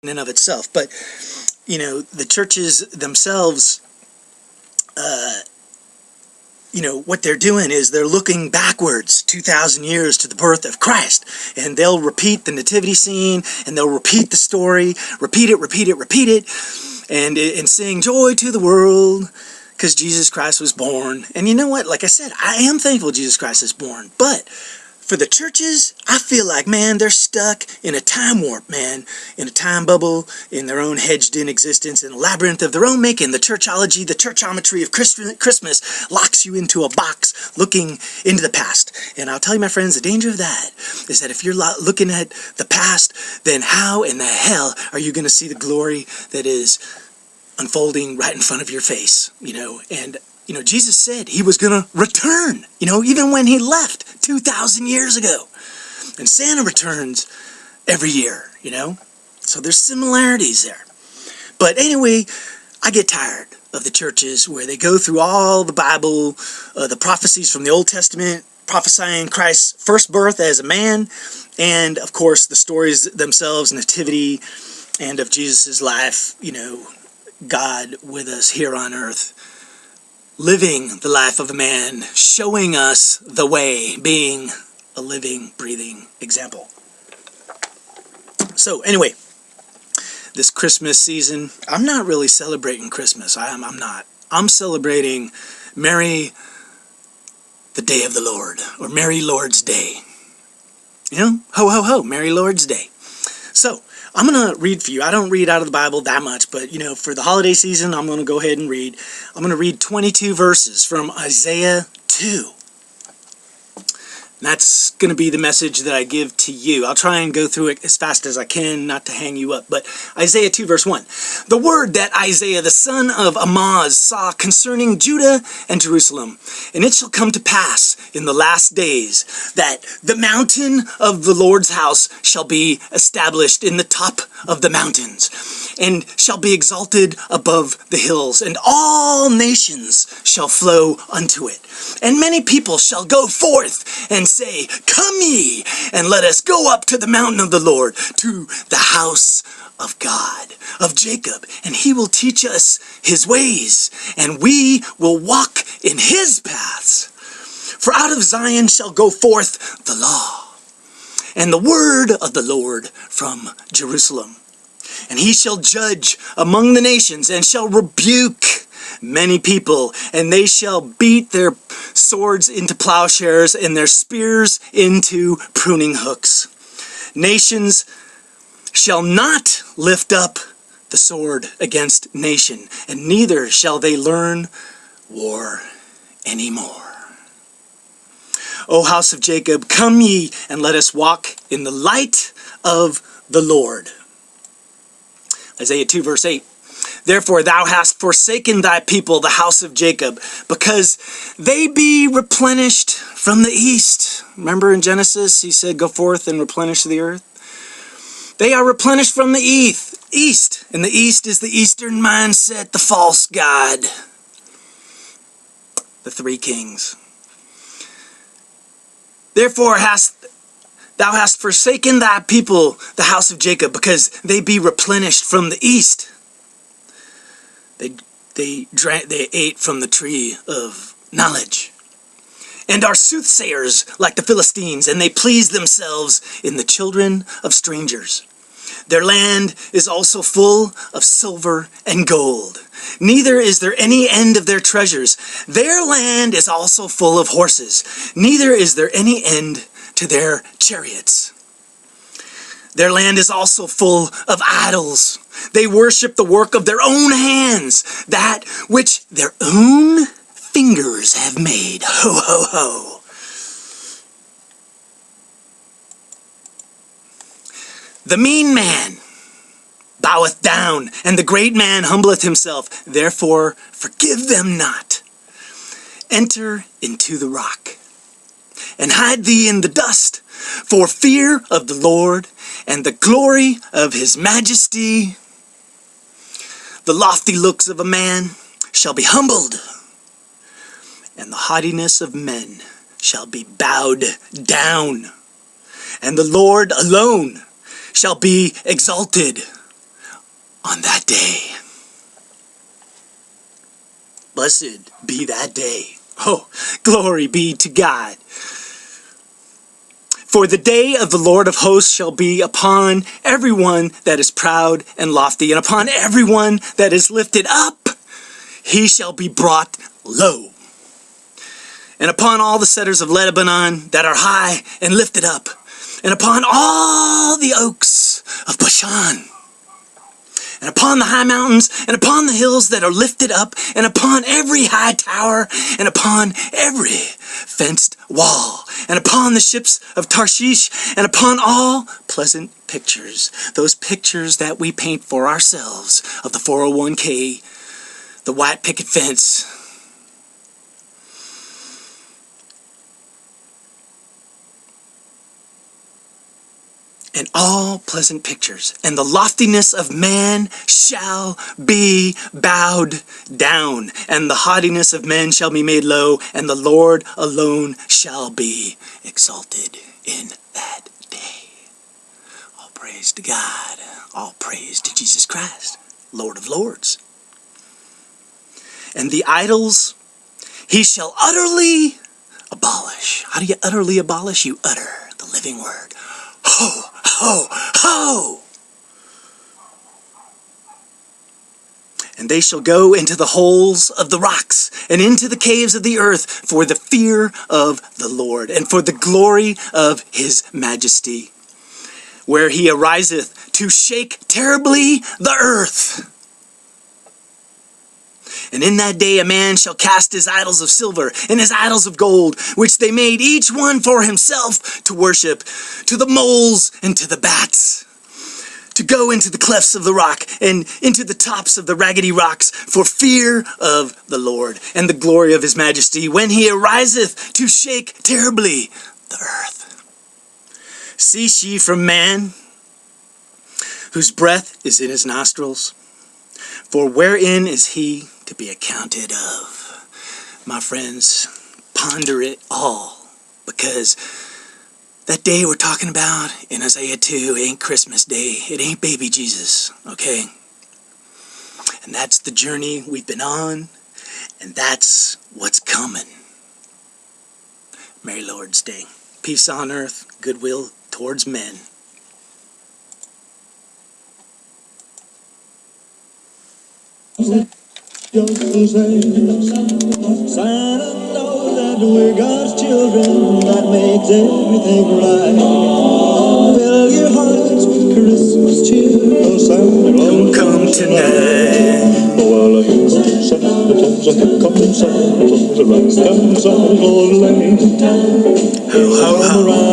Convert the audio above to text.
in and of itself. But, you know, the churches themselves, you know, what they're doing is they're looking backwards 2,000 years to the birth of Christ. And they'll repeat the nativity scene, and they'll repeat the story, repeat it, and sing joy to the world, because Jesus Christ was born. And you know what? Like I said, I am thankful Jesus Christ is born. But for the churches, I feel like, man, they're stuck in a time warp, man, in a time bubble, in their own hedged-in existence, in a labyrinth of their own making. The churchology, the churchometry of Christmas locks you into a box looking into the past. And I'll tell you, my friends, the danger of that is that if you're looking at the past, then how in the hell are you going to see the glory that is unfolding right in front of your face, you know? And you know, Jesus said he was going to return, you know, even when he left 2,000 years ago. And Santa returns every year, you know. So there's similarities there. But anyway, I get tired of the churches where they go through all the Bible, the prophecies from the Old Testament, prophesying Christ's first birth as a man, and of course the stories themselves, nativity, and of Jesus' life, you know, God with us here on earth, living the life of a man, showing us the way, being a living, breathing example. So anyway, this Christmas season, I'm not really celebrating Christmas. I'm not. I'm celebrating Merry the Day of the Lord, or Merry Lord's Day. You know, ho, ho, ho, Merry Lord's Day. So, I'm going to read for you. I don't read out of the Bible that much, but, you know, for the holiday season, I'm going to go ahead and read. I'm going to read 22 verses from Isaiah 2. And that's going to be the message that I give to you. I'll try and go through it as fast as I can, not to hang you up. But Isaiah 2, verse 1. The word that Isaiah, the son of Amoz, saw concerning Judah and Jerusalem. And it shall come to pass in the last days that the mountain of the Lord's house shall be established in the top of the mountains, and shall be exalted above the hills, and all nations shall flow unto it. And many people shall go forth and say, Come ye, and let us go up to the mountain of the Lord, to the house of God, of Jacob, and he will teach us his ways, and we will walk in his paths. For out of Zion shall go forth the law, and the word of the Lord from Jerusalem. And he shall judge among the nations, and shall rebuke many people, and they shall beat their swords into plowshares, and their spears into pruning hooks. Nations shall not lift up the sword against nation, and neither shall they learn war anymore. O house of Jacob, come ye, and let us walk in the light of the Lord. Isaiah 2, verse 8. Therefore thou hast forsaken thy people, the house of Jacob, because they be replenished from the east. Remember in Genesis, he said, go forth and replenish the earth. They are replenished from the east. And the east is the eastern mindset, the false god. The three kings. Therefore thou hast forsaken thy people, the house of Jacob, because they be replenished from the east. They ate from the tree of knowledge, and are soothsayers like the Philistines, and they please themselves in the children of strangers. Their land is also full of silver and gold. Neither is there any end of their treasures. Their land is also full of horses. Neither is there any end to their chariots. Their land is also full of idols. They worship the work of their own hands, that which their own fingers have made. Ho, ho, ho. The mean man boweth down, and the great man humbleth himself. Therefore forgive them not. Enter into the rock, and hide thee in the dust, for fear of the Lord, and the glory of his majesty. The lofty looks of a man shall be humbled, and the haughtiness of men shall be bowed down, and the Lord alone shall be exalted. on that day. Blessed be that day. Oh, glory be to God. For the day of the Lord of hosts shall be upon everyone that is proud and lofty, and upon everyone that is lifted up, he shall be brought low. And upon all the cedars of Lebanon that are high and lifted up, and upon all the oaks of Bashan, and upon the high mountains, and upon the hills that are lifted up, and upon every high tower, and upon every fenced wall, and upon the ships of Tarshish, and upon all pleasant pictures, those pictures that we paint for ourselves of the 401k, the white picket fence, and all pleasant pictures, and the loftiness of man shall be bowed down, and the haughtiness of men shall be made low, and the Lord alone shall be exalted in that day. All praise to God, all praise to Jesus Christ, Lord of Lords. And the idols he shall utterly abolish. How do you utterly abolish? You utter the living word. Ho, ho, ho! And they shall go into the holes of the rocks, and into the caves of the earth, for the fear of the Lord, and for the glory of his majesty, where he ariseth to shake terribly the earth. And in that day a man shall cast his idols of silver and his idols of gold, which they made each one for himself to worship, to the moles and to the bats, to go into the clefts of the rock and into the tops of the raggedy rocks, for fear of the Lord and the glory of his majesty, when he ariseth to shake terribly the earth. Cease ye from man, whose breath is in his nostrils, for wherein is he to be accounted of? My friends, ponder it all, because that day we're talking about in Isaiah 2 ain't Christmas Day. It ain't baby Jesus, okay? And that's the journey we've been on, and that's what's coming. Merry Lord's Day. Peace on earth, goodwill towards men. Santa knows that we're God's children, that makes everything right. Fill your hearts with Christmas cheer, oh Santa Claus Come tonight. Well, here comes Santa Claus, here comes Santa Claus, right down Santa Claus Lane. Ho, ho, ho.